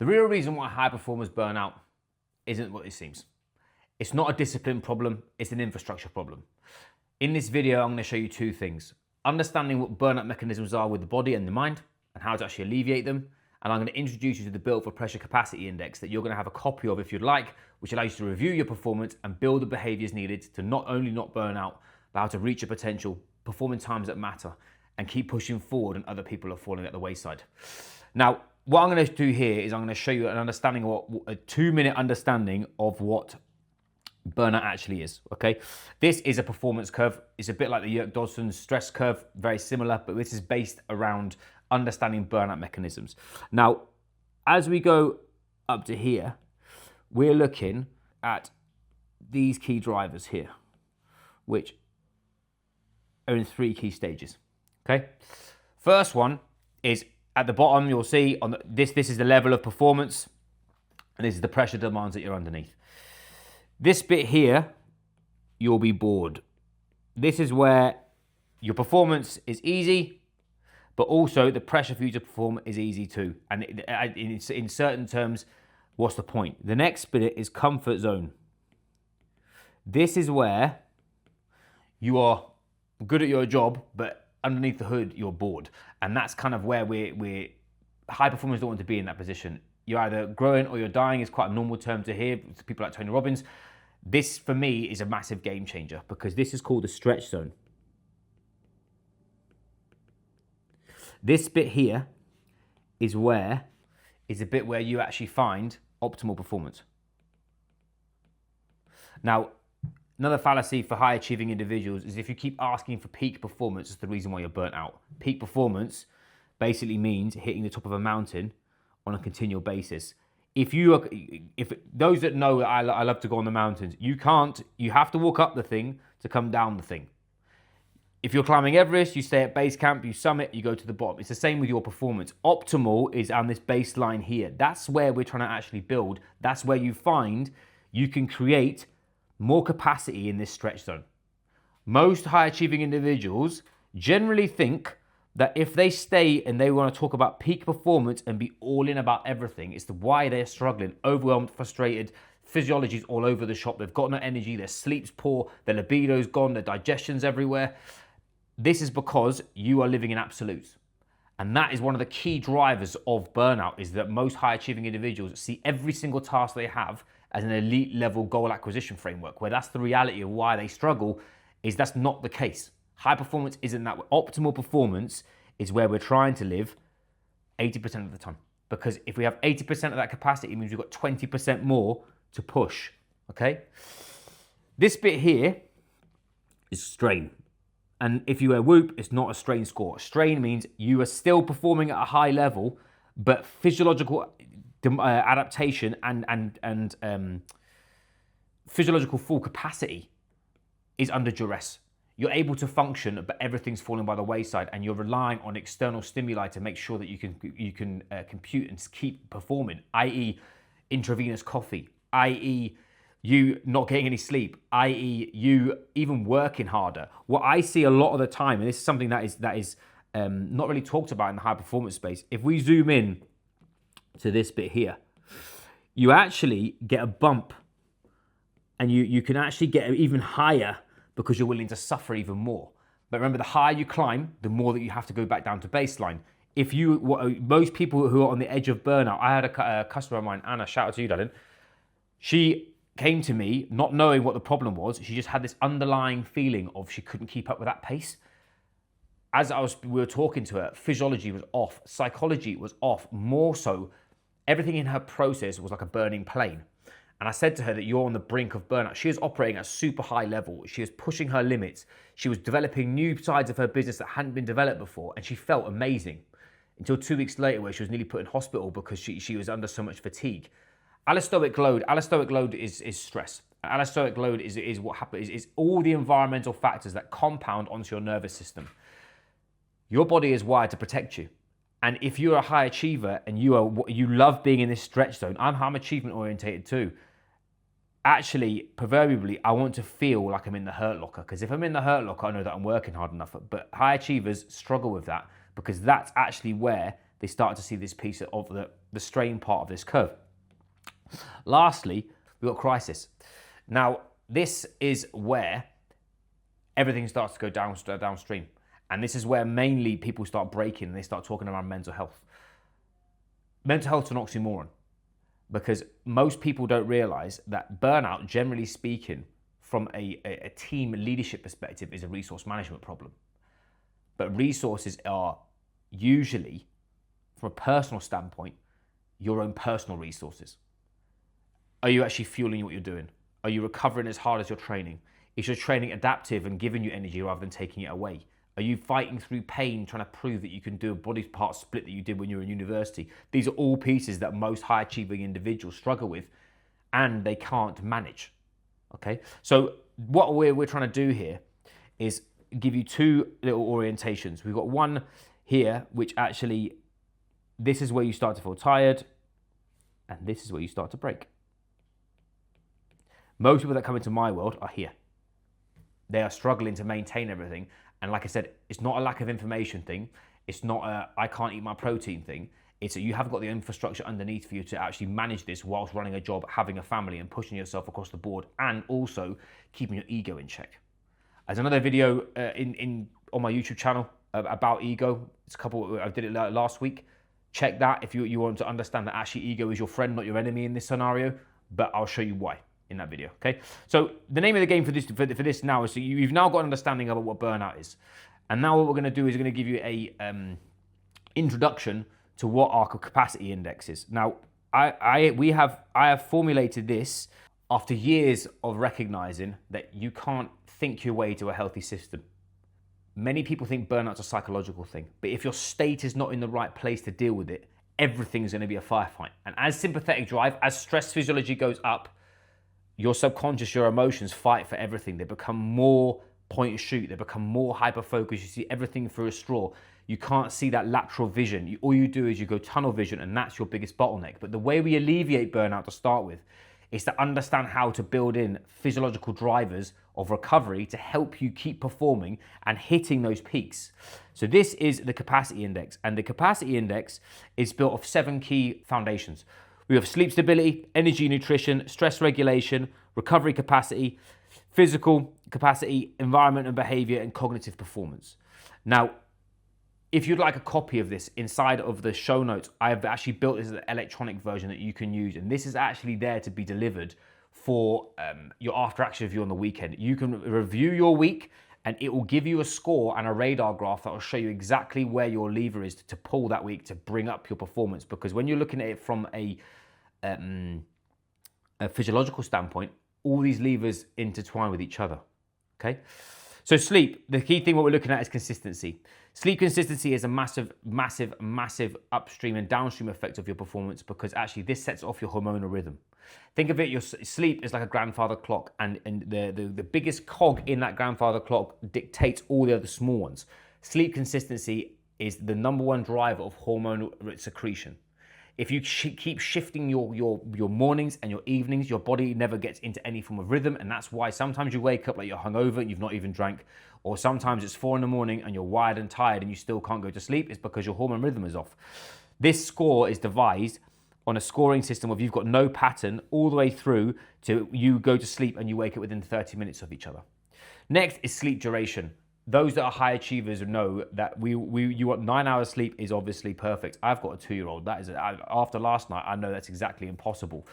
The real reason why high performers burn out isn't what it seems. It's not a discipline problem, it's an infrastructure problem. In this video, I'm going to show you two things. Understanding what burnout mechanisms are with the body and the mind, and how to actually alleviate them. And I'm going to introduce you to the Built for Pressure Capacity Index that you're going to have a copy of if you'd like, which allows you to review your performance and build the behaviors needed to not only not burn out, but how to reach your potential, perform in times that matter, and keep pushing forward when other people are falling at the wayside. Now, what I'm going to do here is I'm going to show you an understanding, a 2-minute understanding of what burnout actually is, okay? This is a performance curve. It's a bit like the Yerkes-Dodson stress curve, very similar, but this is based around understanding burnout mechanisms. Now, as we go up to here, we're looking at these key drivers here, which are in 3 key stages, okay? First one is at the bottom, you'll see on this is the level of performance, and this is the pressure demands that you're underneath. This bit here, you'll be bored. This is where your performance is easy, but also the pressure for you to perform is easy too. And in certain terms, what's the point? The next bit is comfort zone. This is where you are good at your job, but underneath the hood, you're bored. And that's kind of where we're high performers don't want to be in that position. You're either growing or you're dying is quite a normal term to hear to people like Tony Robbins. This, for me, is a massive game changer because this is called the stretch zone. This bit here is a bit where you actually find optimal performance. Now, another fallacy for high achieving individuals is if you keep asking for peak performance, it's the reason why you're burnt out. Peak performance basically means hitting the top of a mountain on a continual basis. If those that know that I love to go on the mountains, you have to walk up the thing to come down the thing. If you're climbing Everest, you stay at base camp, you summit, you go to the bottom. It's the same with your performance. Optimal is on this baseline here. That's where we're trying to actually build. That's where you find you can create more capacity in this stretch zone. Most high achieving individuals generally think that if they stay and they want to talk about peak performance and be all in about everything, it's why they're struggling, overwhelmed, frustrated, physiology's all over the shop, they've got no energy, their sleep's poor, their libido's gone, their digestion's everywhere. This is because you are living in absolutes. And that is one of the key drivers of burnout, is that most high achieving individuals see every single task they have as an elite level goal acquisition framework, where that's the reality of why they struggle, is that's not the case. High performance isn't that way. Optimal performance is where we're trying to live 80% of the time. Because if we have 80% of that capacity, it means we've got 20% more to push, okay? This bit here is strain. And if you wear Whoop, it's not a strain score. Strain means you are still performing at a high level, but physiological adaptation and physiological full capacity is under duress. You're able to function, but everything's falling by the wayside, and you're relying on external stimuli to make sure that you can compute and keep performing, i.e. intravenous coffee, i.e. you not getting any sleep, i.e. you even working harder. What I see a lot of the time, and this is something that is not really talked about in the high performance space, if we zoom in to this bit here, you actually get a bump, and you can actually get even higher because you're willing to suffer even more. But remember, the higher you climb, the more that you have to go back down to baseline. Most people who are on the edge of burnout, I had a customer of mine, Anna, shout out to you, darling. She came to me not knowing what the problem was. She just had this underlying feeling of she couldn't keep up with that pace. As we were talking to her, physiology was off, psychology was off, more so, everything in her process was like a burning plane. And I said to her that you're on the brink of burnout. She was operating at a super high level. She was pushing her limits. She was developing new sides of her business that hadn't been developed before, and she felt amazing. Until 2 weeks later, where she was nearly put in hospital because she was under so much fatigue. Allostoic load is stress. Allostoic load is what happens, is all the environmental factors that compound onto your nervous system. Your body is wired to protect you. And if you're a high achiever and you love being in this stretch zone, I'm achievement orientated too. Actually, proverbially, I want to feel like I'm in the hurt locker, because if I'm in the hurt locker, I know that I'm working hard enough. But high achievers struggle with that, because that's actually where they start to see this piece of the strain part of this curve. Lastly, we've got crisis. Now, this is where everything starts to go downstream. And this is where mainly people start breaking and they start talking about mental health. Mental health is an oxymoron because most people don't realize that burnout, generally speaking, from a team leadership perspective, is a resource management problem. But resources are usually, from a personal standpoint, your own personal resources. Are you actually fueling what you're doing? Are you recovering as hard as you're training? Is your training adaptive and giving you energy rather than taking it away? Are you fighting through pain, trying to prove that you can do a body part split that you did when you were in university? These are all pieces that most high achieving individuals struggle with and they can't manage. Okay, so what we're trying to do here is give you two little orientations. We've got one here, which actually, this is where you start to feel tired and this is where you start to break. Most people that come into my world are here. They are struggling to maintain everything. And like I said, it's not a lack of information thing. It's not a I can't eat my protein thing. It's that you have got the infrastructure underneath for you to actually manage this whilst running a job, having a family and pushing yourself across the board and also keeping your ego in check. There's another video on my YouTube channel about ego. I did it last week. Check that if you want to understand that actually ego is your friend, not your enemy in this scenario, but I'll show you why in that video, okay? So the name of the game for this now is, so you've now got an understanding about what burnout is. And now what we're gonna do is we're gonna give you a introduction to what our capacity index is. Now, I have formulated this after years of recognizing that you can't think your way to a healthy system. Many people think burnout's a psychological thing, but if your state is not in the right place to deal with it, everything's gonna be a firefight. And as sympathetic drive, as stress physiology goes up, your subconscious, your emotions fight for everything. They become more point and shoot. They become more hyper-focused. You see everything through a straw. You can't see that lateral vision. All you do is you go tunnel vision, and that's your biggest bottleneck. But the way we alleviate burnout to start with is to understand how to build in physiological drivers of recovery to help you keep performing and hitting those peaks. So this is the capacity index, and the capacity index is built of 7 key foundations. We have sleep stability, energy, nutrition, stress regulation, recovery capacity, physical capacity, environment and behavior, and cognitive performance. Now, if you'd like a copy of this, inside of the show notes, I have actually built this as an electronic version that you can use. And this is actually there to be delivered for your after action review on the weekend. You can review your week and it will give you a score and a radar graph that will show you exactly where your lever is to pull that week to bring up your performance. Because when you're looking at it from a physiological standpoint, all these levers intertwine with each other, okay? So sleep, the key thing what we're looking at is consistency. Sleep consistency is a massive, massive, massive upstream and downstream effect of your performance because actually this sets off your hormonal rhythm. Think of it, your sleep is like a grandfather clock and the biggest cog in that grandfather clock dictates all the other small ones. Sleep consistency is the #1 driver of hormonal secretion. If you keep shifting your mornings and your evenings, your body never gets into any form of rhythm, and that's why sometimes you wake up like you're hungover and you've not even drank, or sometimes it's 4 a.m. and you're wired and tired and you still can't go to sleep. It's because your hormone rhythm is off. This score is devised on a scoring system where you've got no pattern all the way through to you go to sleep and you wake up within 30 minutes of each other. Next is sleep duration. Those that are high achievers know that you want 9 hours sleep is obviously perfect. I've got a 2-year-old. That is, after last night, I know that's exactly impossible.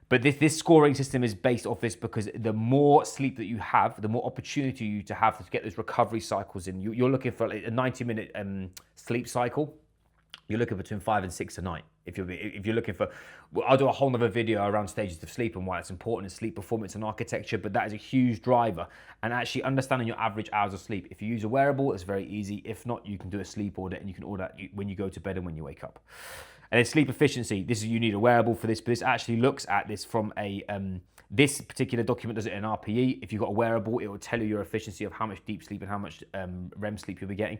But this scoring system is based off this because the more sleep that you have, the more opportunity you to have to get those recovery cycles in. You're looking for a 90-minute sleep cycle. You're looking between 5 and 6 a night. If you're looking for, I'll do a whole nother video around stages of sleep and why it's important in sleep performance and architecture, but that is a huge driver. And actually understanding your average hours of sleep. If you use a wearable, it's very easy. If not, you can do a sleep audit and you can order that when you go to bed and when you wake up. And then sleep efficiency. You need a wearable for this, but this actually looks at this from a, this particular document does it in RPE. If you've got a wearable, it will tell you your efficiency of how much deep sleep and how much REM sleep you'll be getting.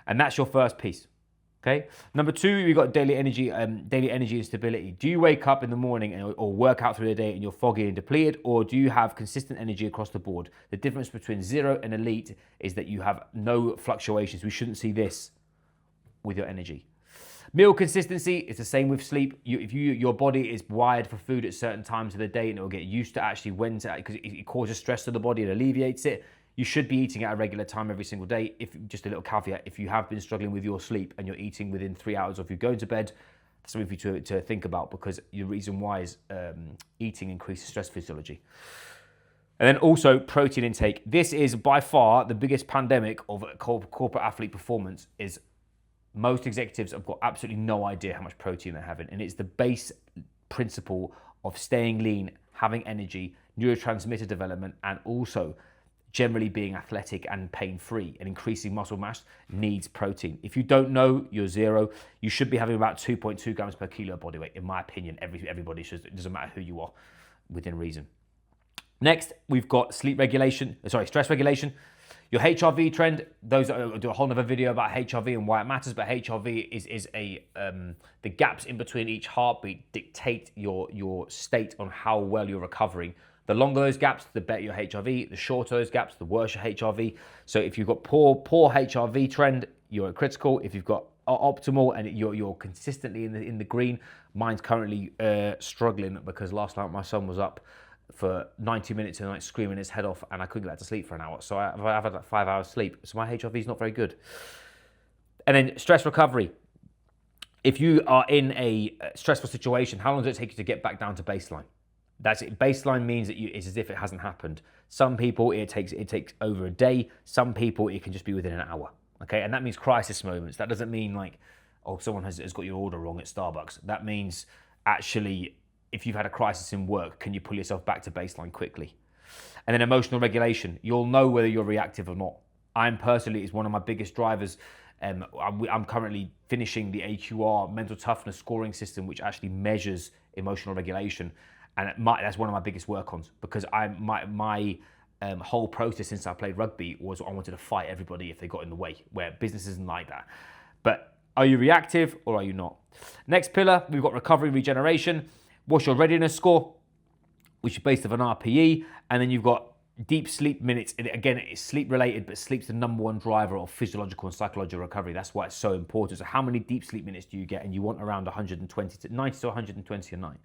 And that's your first piece. Okay. Number 2, we've got daily energy and stability. Do you wake up in the morning or work out through the day and you're foggy and depleted, or do you have consistent energy across the board? The difference between 0 and elite is that you have no fluctuations. We shouldn't see this with your energy. Meal consistency is the same with sleep. Your body is wired for food at certain times of the day, and it will get used to actually when to, because it causes stress to the body, it alleviates it. You should be eating at a regular time every single day. Just a little caveat, if you have been struggling with your sleep and you're eating within 3 hours of you going to bed, that's something for you to think about, because the reason why is eating increases stress physiology. And then also protein intake. This is by far the biggest pandemic of corporate athlete performance. Is most executives have got absolutely no idea how much protein they're having. And it's the base principle of staying lean, having energy, neurotransmitter development, and also generally being athletic and pain-free and increasing muscle mass needs protein. If you don't know, you're zero. You should be having about 2.2 grams per kilo of body weight. In my opinion, everybody should. It doesn't matter who you are, within reason. Next, we've got stress regulation. Your HRV trend, I'll do a whole other video about HRV and why it matters, but HRV is the gaps in between each heartbeat dictate your state on how well you're recovering. The longer those gaps, the better your HRV. The shorter those gaps, the worse your HRV. So if you've got poor HRV trend, you're at critical. If you've got optimal and you're consistently in the green, mine's currently struggling because last night my son was up for 90 minutes a night screaming his head off, and I couldn't get back to sleep for an hour. So I've had like 5 hours sleep. So my HRV is not very good. And then stress recovery. If you are in a stressful situation, how long does it take you to get back down to baseline? That's it. Baseline means that it's as if it hasn't happened. Some people it takes over a day. Some people it can just be within an hour. Okay, and that means crisis moments. That doesn't mean like, oh, someone has got your order wrong at Starbucks. That means actually, if you've had a crisis in work, can you pull yourself back to baseline quickly? And then emotional regulation. You'll know whether you're reactive or not. I'm personally, it's one of my biggest drivers. I'm currently finishing the AQR mental toughness scoring system, which actually measures emotional regulation. And that's one of my biggest work-ons, because my whole process since I played rugby was I wanted to fight everybody if they got in the way, where business isn't like that. But are you reactive or are you not? Next pillar, we've got recovery, regeneration. What's your readiness score, which is based on an RPE, and then you've got deep sleep minutes. And again, it's sleep related, but sleep's the number one driver of physiological and psychological recovery. That's why it's so important. So how many deep sleep minutes do you get? And you want around 90 to 120 a night.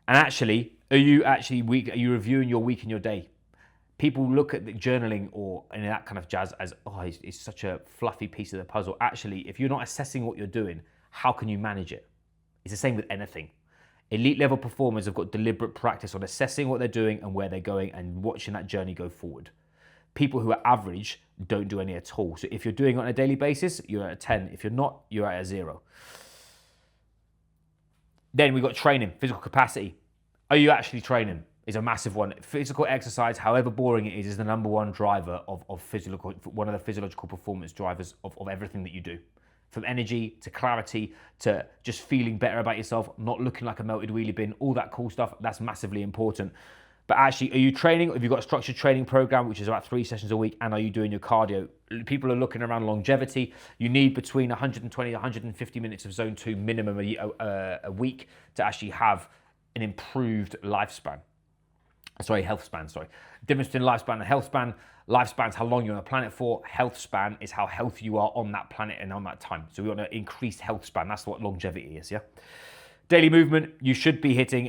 And actually, are you actually weak? Are you reviewing your week and your day? People look at the journaling or any that kind of jazz as, oh, it's such a fluffy piece of the puzzle. Actually, if you're not assessing what you're doing, how can you manage it? It's the same with anything. Elite level performers have got deliberate practice on assessing what they're doing and where they're going and watching that journey go forward. People who are average don't do any at all. So if you're doing it on a daily basis, you're at a 10. If you're not, you're at a 0. Then we've got training, physical capacity. Are you actually training? Is a massive one. Physical exercise, however boring it is the number one driver of one of the physiological performance drivers of everything that you do. From energy to clarity to just feeling better about yourself, not looking like a melted wheelie bin, all that cool stuff, that's massively important. But actually, are you training? Have you got a structured training program, which is about 3 sessions a week? And are you doing your cardio? People are looking around longevity. You need between 120 and 150 minutes of zone 2 minimum a week to actually have an improved lifespan. Health span. Difference between lifespan and health span. Lifespan's how long you're on the planet for. Health span is how healthy you are on that planet and on that time. So we want to increase health span. That's what longevity is, yeah? Daily movement, you should be hitting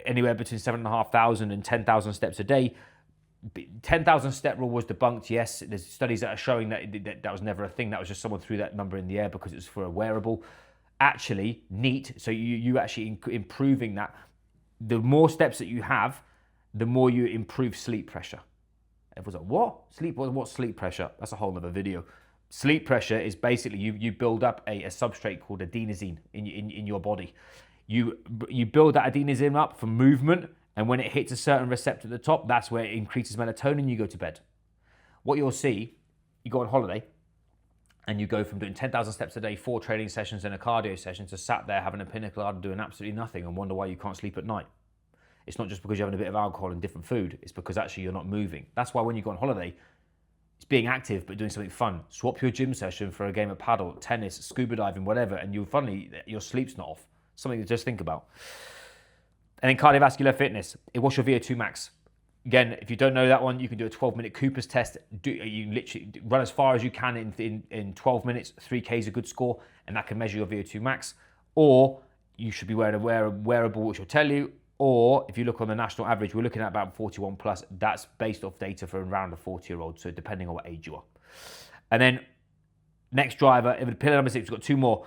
anywhere between 7,500 and 10,000 steps a day. 10,000 step rule was debunked, yes. There's studies that are showing that was never a thing. That was just someone threw that number in the air because it was for a wearable. Actually, neat. So you actually improving that. The more steps that you have, the more you improve sleep pressure. Everyone's like, what? What's sleep pressure? That's a whole other video. Sleep pressure is basically you build up a substrate called adenosine in your body. You build that adenosine up from movement, and when it hits a certain receptor at the top, that's where it increases melatonin, you go to bed. What you'll see, you go on holiday, and you go from doing 10,000 steps a day, 4 training sessions and a cardio session, to sat there having a pina colada doing absolutely nothing and wonder why you can't sleep at night. It's not just because you're having a bit of alcohol and different food. It's because actually you're not moving. That's why when you go on holiday, it's being active but doing something fun. Swap your gym session for a game of paddle, tennis, scuba diving, whatever, and your sleep's not off. Something to just think about. And then cardiovascular fitness. What's your VO2 max? Again, if you don't know that one, you can do a 12-minute Cooper's test. You literally run as far as you can in 12 minutes. 3K is a good score, and that can measure your VO2 max. Or you should be wearing a wearable, which will tell you. Or if you look on the national average, we're looking at about 41 plus. That's based off data for around a 40-year-old, so depending on what age you are. And then next driver, pillar number 6, we've got 2 more.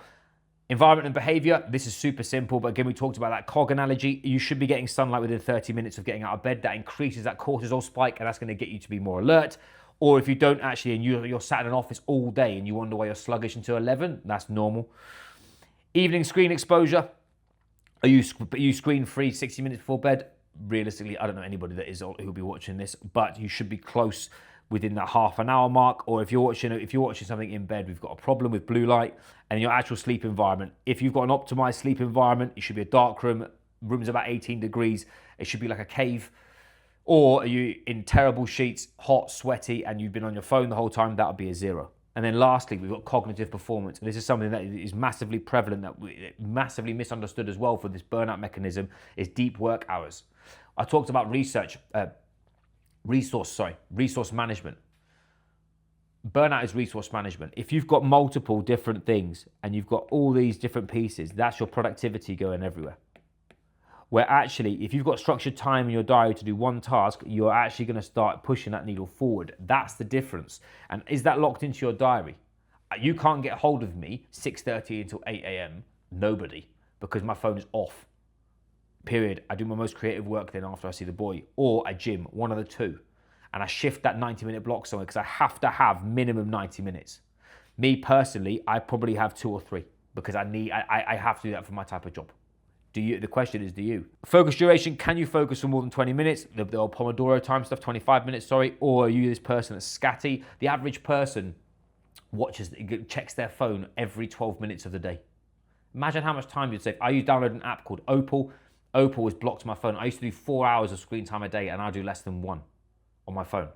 Environment and behavior, this is super simple, but again, we talked about that cog analogy. You should be getting sunlight within 30 minutes of getting out of bed. That increases that cortisol spike, and that's going to get you to be more alert. Or if you don't actually, and you're sat in an office all day and you wonder why you're sluggish until 11, that's normal. Evening screen exposure, are you screen free 60 minutes before bed? Realistically, I don't know anybody that is who'll be watching this, but you should be close within that half an hour mark. Or if you're watching something in bed, we've got a problem with blue light and your actual sleep environment. If you've got an optimized sleep environment, it should be a dark room. Room's about 18 degrees. It should be like a cave. Or are you in terrible sheets, hot, sweaty, and you've been on your phone the whole time? That would be a 0. And then lastly, we've got cognitive performance. And this is something that is massively prevalent, massively misunderstood as well for this burnout mechanism, is deep work hours. I talked about resource management. Burnout is resource management. If you've got multiple different things and you've got all these different pieces, that's your productivity going everywhere. Where actually, if you've got structured time in your diary to do one task, you're actually going to start pushing that needle forward. That's the difference. And is that locked into your diary? You can't get hold of me 6:30 until 8 a.m. Nobody, because my phone is off. Period. I do my most creative work then after I see the boy, or I gym, one of the two. And I shift that 90-minute block somewhere because I have to have minimum 90 minutes. Me personally, I probably have 2 or 3 because I have to do that for my type of job. Do you? The question is, do you? Focus duration, can you focus for more than 20 minutes? The old Pomodoro time stuff, 25 minutes, sorry. Or are you this person that's scatty? The average person checks their phone every 12 minutes of the day. Imagine how much time you'd save. I downloaded an app called Opal. Opal has blocked my phone. I used to do 4 hours of screen time a day, and I do less than 1 on my phone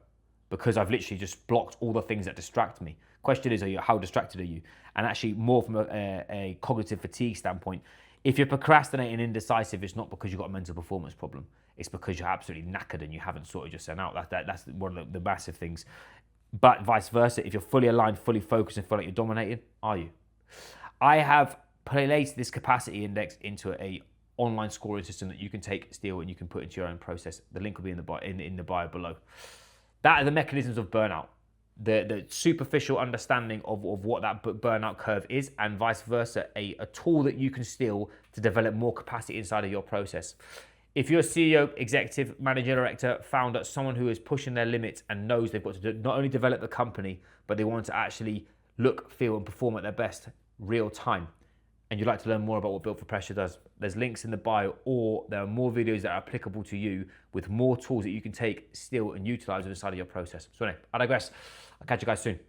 because I've literally just blocked all the things that distract me. Question is, how distracted are you? And actually, more from a cognitive fatigue standpoint, if you're procrastinating and indecisive, it's not because you've got a mental performance problem. It's because you're absolutely knackered and you haven't sorted yourself out. That's one of the massive things. But vice versa, if you're fully aligned, fully focused, and feel like you're dominating, are you? I have placed this capacity index into a online scoring system that you can steal, and you can put into your own process. The link will be in the bio below. That are the mechanisms of burnout. The superficial understanding of what that burnout curve is, and vice versa, a tool that you can steal to develop more capacity inside of your process. If you're a CEO, executive, manager, director, founder, someone who is pushing their limits and knows they've got to not only develop the company, but they want to actually look, feel, and perform at their best real time, and you'd like to learn more about what Built for Pressure does, there's links in the bio, or there are more videos that are applicable to you with more tools that you can take, steal, and utilize inside of your process. So anyway, I digress. I'll catch you guys soon.